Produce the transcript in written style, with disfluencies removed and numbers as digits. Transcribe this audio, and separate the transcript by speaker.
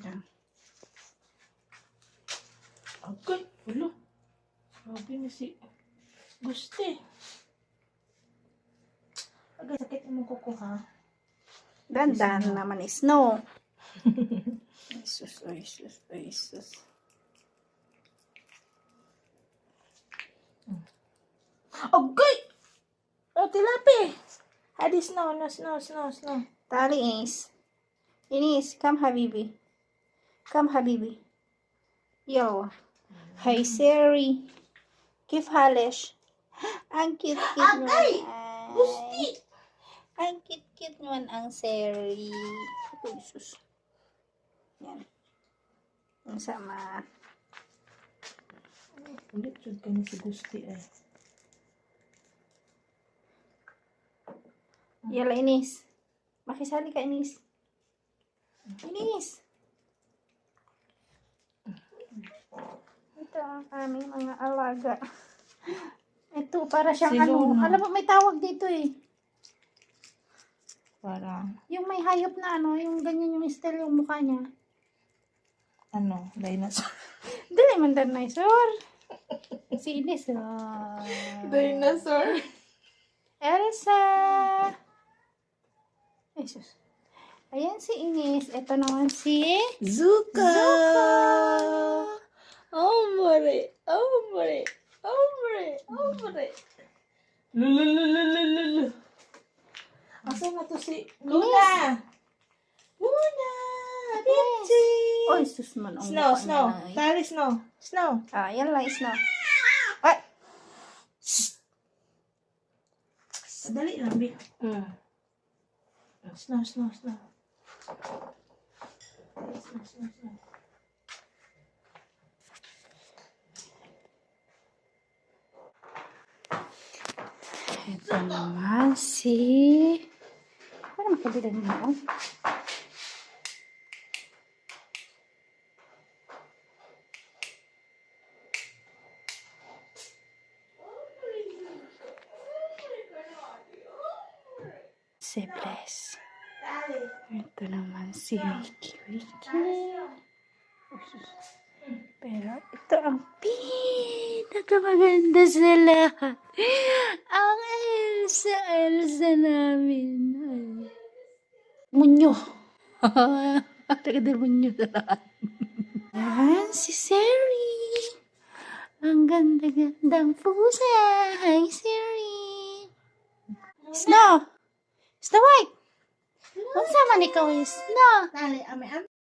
Speaker 1: Yan.
Speaker 2: Agay, wala. Grabe na si Gusti. Agay, sakit mo kukuha.
Speaker 1: Dandan naman is no. Jesus, Jesus, Jesus.
Speaker 2: Agay! Oh, tilapi! Hadi, snow.
Speaker 1: Tali, Inis. Inis, come habibi. Come habibi. Yo. Hey Siri. Kif halish? Ang cute-cute naman.
Speaker 2: Agay! Gusti!
Speaker 1: Ang cute-cute naman ang Siri. Oh, Jesus. Yan. Ang sama.
Speaker 2: Ulit yun ka ni si Gusti eh.
Speaker 1: Yala, Inis. Makisali ka, Inis. Inis. Ito ang aming mga alaga. Ito, para siyang
Speaker 2: Si
Speaker 1: ano.
Speaker 2: Luna.
Speaker 1: Alam mo, may tawag dito eh.
Speaker 2: Parang,
Speaker 1: Yung may hayop na ano, yung ganyan yung style yung mukha niya.
Speaker 2: ano, dinosaur.
Speaker 1: Dili man dinosaur. Si Inis. Oh.
Speaker 2: Dinosaur.
Speaker 1: Elsa. Jesus. Ayan si Inis. Ito naman si
Speaker 2: Zuka!
Speaker 1: Zuka.
Speaker 2: Hombre! Lululululululu. Asan na to si Luna? Luna! Bitchy!
Speaker 1: Oy, sus man. Ang
Speaker 2: Snow,
Speaker 1: mukha
Speaker 2: snow.
Speaker 1: niya na, eh.
Speaker 2: Tali, snow. Snow.
Speaker 1: Ah, yan lang, snow. Ay!
Speaker 2: Dali lang, Bi. Snow. Snow.
Speaker 1: Ito naman si... Ano makabilan mo? Si Bless. Ito naman si Wiki. Pero ito ang pinakamaganda sa lahat. Ang Elsa namin. Ay. Munyo. Tagadal munyo sa lahat. Yan, si Siri. Ang ganda-gandang pusa. Hi, Siri. Snow. Snow White. Unsa man ikaw is Snow?
Speaker 2: Dali, ame.